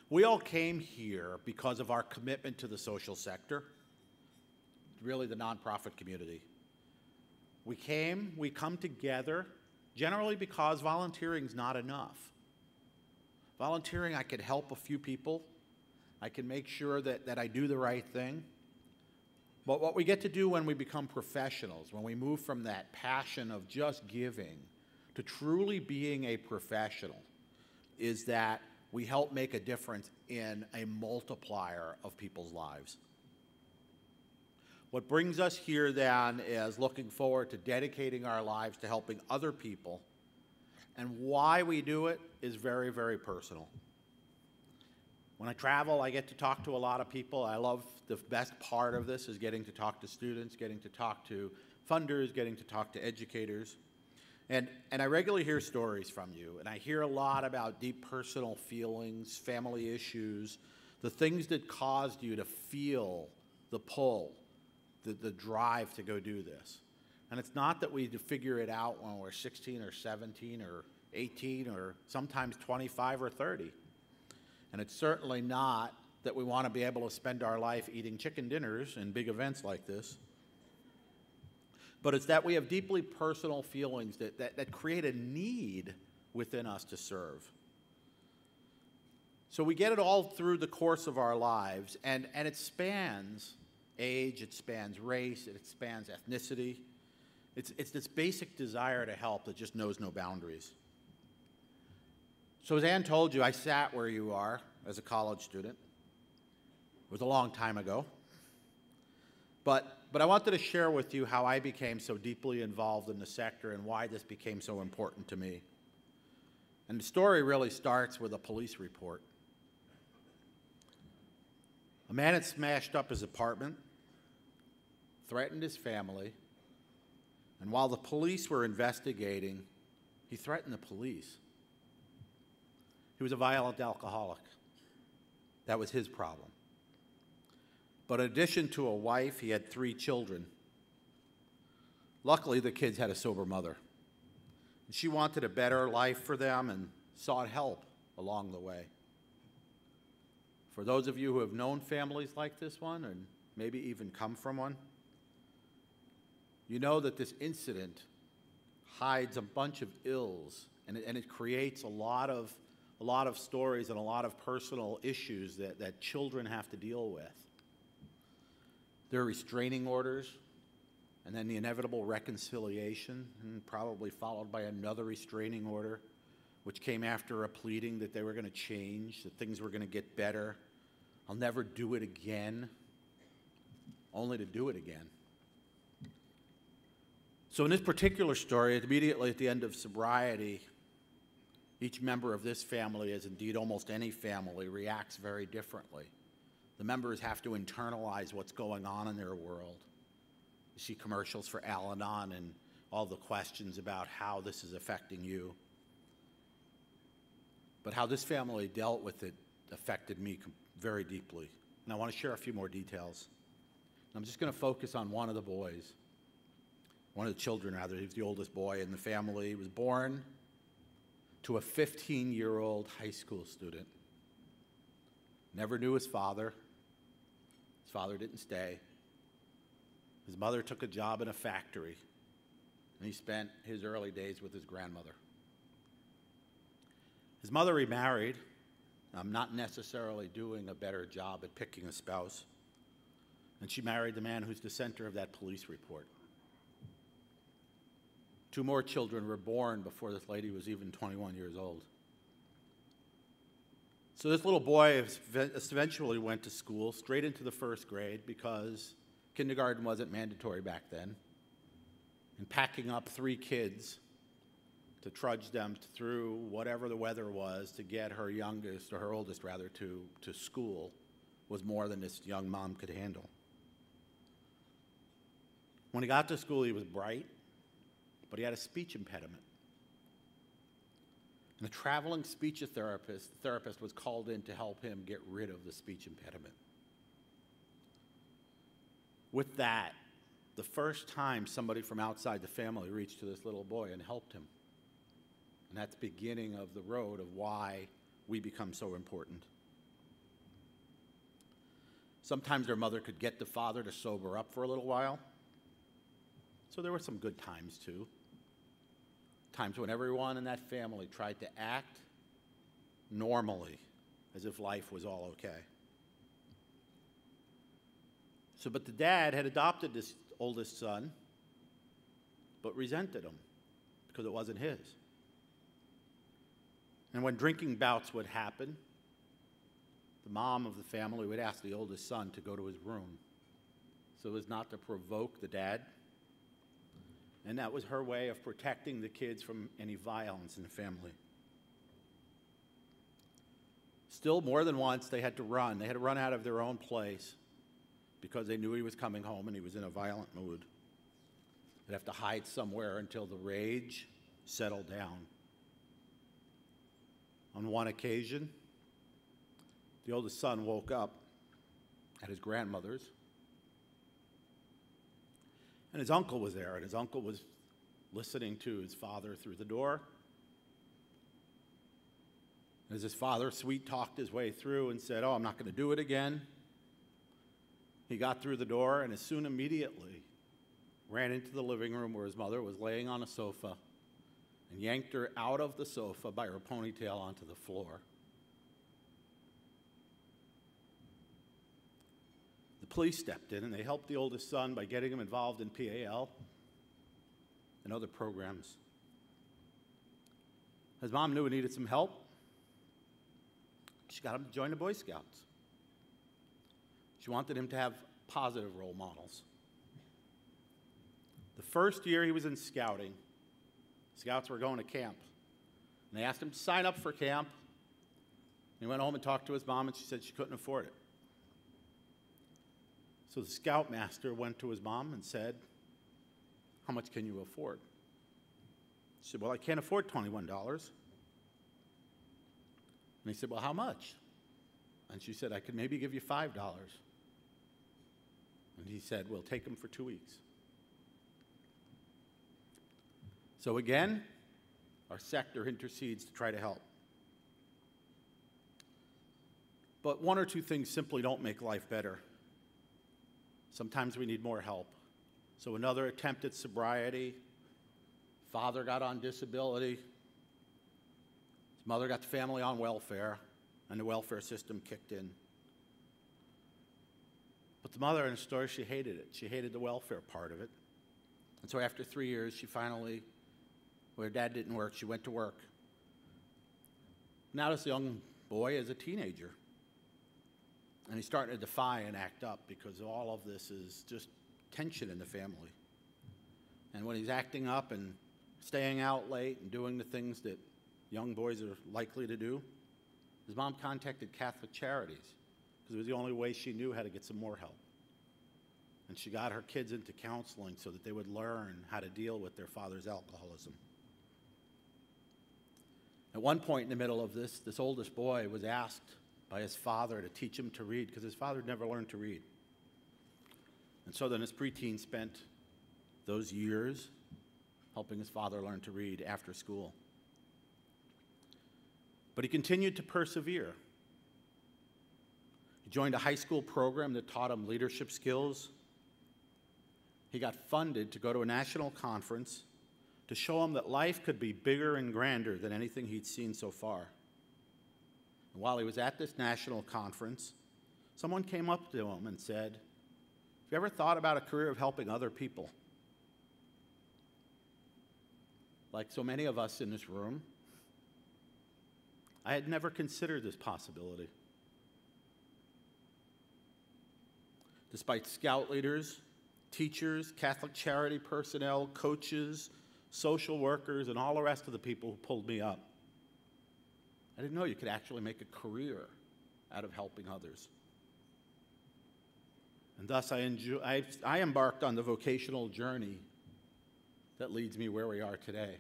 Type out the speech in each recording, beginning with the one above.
We all came here because of our commitment to the social sector, really the nonprofit community. We come together generally because volunteering is not enough. Volunteering, I could help a few people. I can make sure that I do the right thing. But what we get to do when we become professionals, when we move from that passion of just giving to truly being a professional, is that we help make a difference in a multiplier of people's lives. What brings us here then is looking forward to dedicating our lives to helping other people, and why we do it is very, very personal. When I travel, I get to talk to a lot of people. I love the best part of this is getting to talk to students, getting to talk to funders, getting to talk to educators. And I regularly hear stories from you, and I hear a lot about deep personal feelings, family issues, the things that caused you to feel the pull, the drive to go do this. And it's not that we figure it out when we're 16 or 17 or 18 or sometimes 25 or 30. And it's certainly not that we want to be able to spend our life eating chicken dinners and big events like this. But it's that we have deeply personal feelings that create a need within us to serve. So we get it all through the course of our lives, and it spans age, it spans race, it spans ethnicity. It's this basic desire to help that just knows no boundaries. So as Ann told you, I sat where you are as a college student. It was a long time ago. But I wanted to share with you how I became so deeply involved in the sector and why this became so important to me. And the story really starts with a police report. A man had smashed up his apartment, threatened his family, and while the police were investigating, he threatened the police. He was a violent alcoholic. That was his problem. But in addition to a wife, he had 3 children. Luckily, the kids had a sober mother. And she wanted a better life for them and sought help along the way. For those of you who have known families like this one, and maybe even come from one, you know that this incident hides a bunch of ills, and it creates a lot of stories and a lot of personal issues that children have to deal with. There are restraining orders, and then the inevitable reconciliation, and probably followed by another restraining order, which came after a pleading that they were going to change, that things were going to get better. I'll never do it again, only to do it again. So in this particular story, immediately at the end of sobriety, each member of this family, as indeed almost any family, reacts very differently. The members have to internalize what's going on in their world. You see commercials for Al-Anon and all the questions about how this is affecting you. But how this family dealt with it affected me very deeply. And I want to share a few more details. I'm just going to focus on one of the boys, one of the children rather. He was the oldest boy in the family. He was born to a 15-year-old high school student. Never knew his father. His father didn't stay. His mother took a job in a factory, and he spent his early days with his grandmother. His mother remarried, not necessarily doing a better job at picking a spouse, and she married the man who's the center of that police report. 2 more children were born before this lady was even 21 years old. So this little boy eventually went to school, straight into the 1st grade, because kindergarten wasn't mandatory back then. And packing up 3 kids to trudge them through whatever the weather was to get her youngest, or her oldest rather, to school was more than this young mom could handle. When he got to school, he was bright, but he had a speech impediment. And the traveling speech therapist was called in to help him get rid of the speech impediment. With that, the first time somebody from outside the family reached to this little boy and helped him. And that's the beginning of the road of why we become so important. Sometimes their mother could get the father to sober up for a little while. So there were some good times too. Times when everyone in that family tried to act normally, as if life was all okay. But the dad had adopted this oldest son, but resented him because it wasn't his. And when drinking bouts would happen, the mom of the family would ask the oldest son to go to his room so as not to provoke the dad. And that was her way of protecting the kids from any violence in the family. Still, more than once, they had to run. They had to run out of their own place because they knew he was coming home and he was in a violent mood. They'd have to hide somewhere until the rage settled down. On one occasion, the oldest son woke up at his grandmother's, and his uncle was there, and his uncle was listening to his father through the door. As his father sweet-talked his way through and said, "Oh, I'm not going to do it again," he got through the door and immediately ran into the living room where his mother was laying on a sofa and yanked her out of the sofa by her ponytail onto the floor. The police stepped in and they helped the oldest son by getting him involved in PAL and other programs. His mom knew he needed some help. She got him to join the Boy Scouts. She wanted him to have positive role models. The first year he was in scouting, scouts were going to camp. And they asked him to sign up for camp. He went home and talked to his mom, and she said she couldn't afford it. So the scoutmaster went to his mom and said, "How much can you afford?" She said, "Well, I can't afford $21. And he said, "Well, how much?" And she said, "I could maybe give you $5. And he said, "We'll take him for 2 weeks." So again, our sector intercedes to try to help. But one or two things simply don't make life better. Sometimes we need more help. So another attempt at sobriety, father got on disability, his mother got the family on welfare, and the welfare system kicked in. But the mother in the story, she hated it. She hated the welfare part of it. And so after 3 years, she finally, when her dad didn't work, she went to work. Now this young boy is a teenager. And he's starting to defy and act up because all of this is just tension in the family. And when he's acting up and staying out late and doing the things that young boys are likely to do, his mom contacted Catholic Charities because it was the only way she knew how to get some more help. And she got her kids into counseling so that they would learn how to deal with their father's alcoholism. At one point in the middle of this oldest boy was asked by his father to teach him to read because his father had never learned to read. And so then his preteen spent those years helping his father learn to read after school. But he continued to persevere. He joined a high school program that taught him leadership skills. He got funded to go to a national conference to show him that life could be bigger and grander than anything he'd seen so far. And while he was at this national conference, someone came up to him and said, "Have you ever thought about a career of helping other people?" Like so many of us in this room, I had never considered this possibility. Despite scout leaders, teachers, Catholic charity personnel, coaches, social workers, and all the rest of the people who pulled me up, I didn't know you could actually make a career out of helping others. And thus I embarked on the vocational journey that leads me where we are today.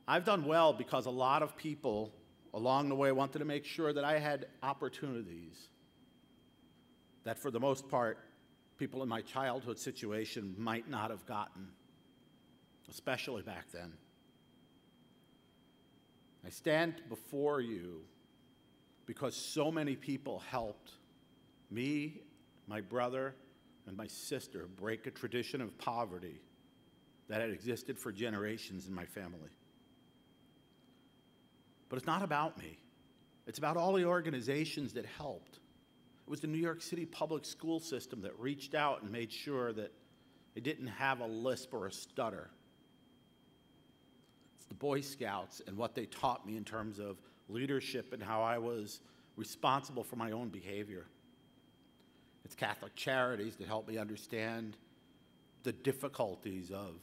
I've done well because a lot of people along the way wanted to make sure that I had opportunities that, for the most part, people in my childhood situation might not have gotten, especially back then. I stand before you because so many people helped me, my brother, and my sister break a tradition of poverty that had existed for generations in my family. But it's not about me. It's about all the organizations that helped. It was the New York City public school system that reached out and made sure that it didn't have a lisp or a stutter. It's the Boy Scouts and what they taught me in terms of leadership and how I was responsible for my own behavior. It's Catholic Charities that helped me understand the difficulties of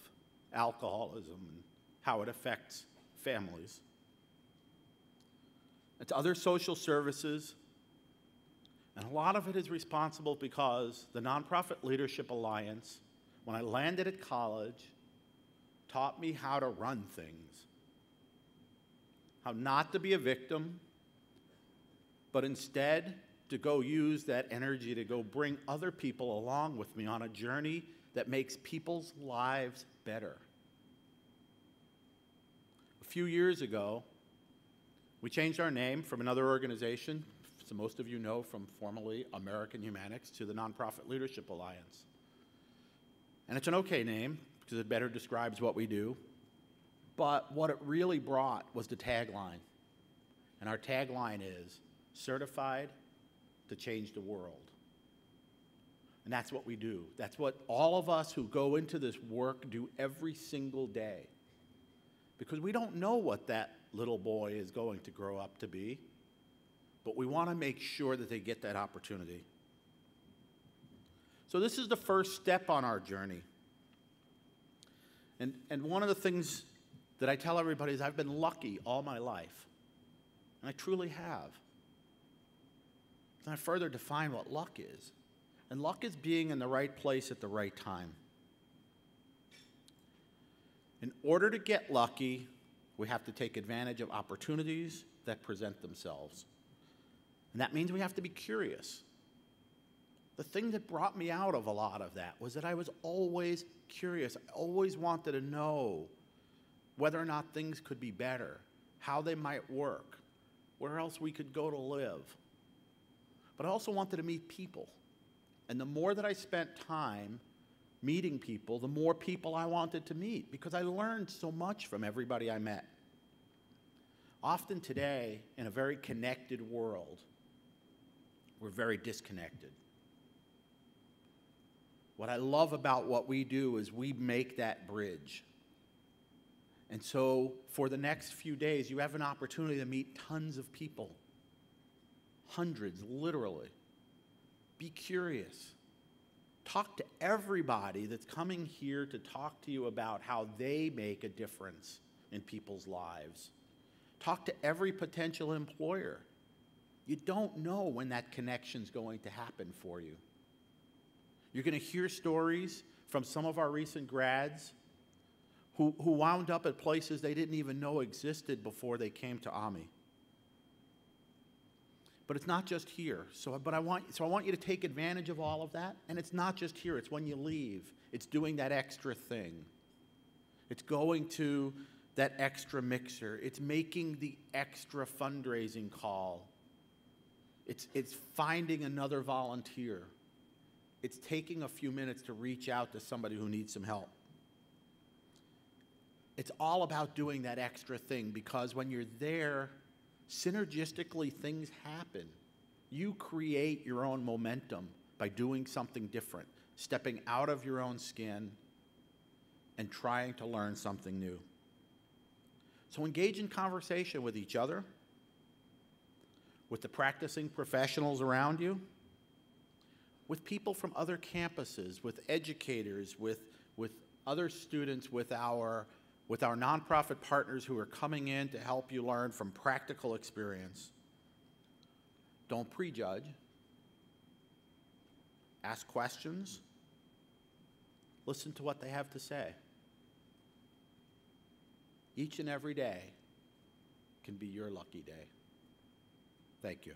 alcoholism and how it affects families. It's other social services, and a lot of it is responsible because the Nonprofit Leadership Alliance, when I landed at college, taught me how to run things, how not to be a victim, but instead to go use that energy to go bring other people along with me on a journey that makes people's lives better. A few years ago, we changed our name from another organization, so most of you know, from formerly American Humanics to the Nonprofit Leadership Alliance. And it's an okay name because it better describes what we do. But what it really brought was the tagline. And our tagline is, certified to change the world. And that's what we do. That's what all of us who go into this work do every single day. Because we don't know what that little boy is going to grow up to be, but we want to make sure that they get that opportunity. So this is the first step on our journey. And one of the things that I tell everybody is I've been lucky all my life, and I truly have. And I further define what luck is. And luck is being in the right place at the right time. In order to get lucky, we have to take advantage of opportunities that present themselves. And that means we have to be curious. The thing that brought me out of a lot of that was that I was always curious. I always wanted to know whether or not things could be better, how they might work, where else we could go to live. But I also wanted to meet people. And the more that I spent time meeting people, the more people I wanted to meet, because I learned so much from everybody I met. Often today, in a very connected world, we're very disconnected. What I love about what we do is we make that bridge. And so for the next few days, you have an opportunity to meet tons of people. Hundreds, literally. Be curious. Talk to everybody that's coming here to talk to you about how they make a difference in people's lives. Talk to every potential employer. You don't know when that connection's going to happen for you. You're going to hear stories from some of our recent grads who wound up at places they didn't even know existed before they came to AMI. But it's not just here. So I want you to take advantage of all of that. And it's not just here. It's when you leave. It's doing that extra thing. It's going to that extra mixer. It's making the extra fundraising call. It's finding another volunteer. It's taking a few minutes to reach out to somebody who needs some help. It's all about doing that extra thing, because when you're there, synergistically, things happen. You create your own momentum by doing something different, stepping out of your own skin and trying to learn something new. So engage in conversation with each other, with the practicing professionals around you, with people from other campuses, with educators, with other students, with our nonprofit partners who are coming in to help you learn from practical experience. Don't prejudge. Ask questions. Listen to what they have to say. Each and every day can be your lucky day. Thank you.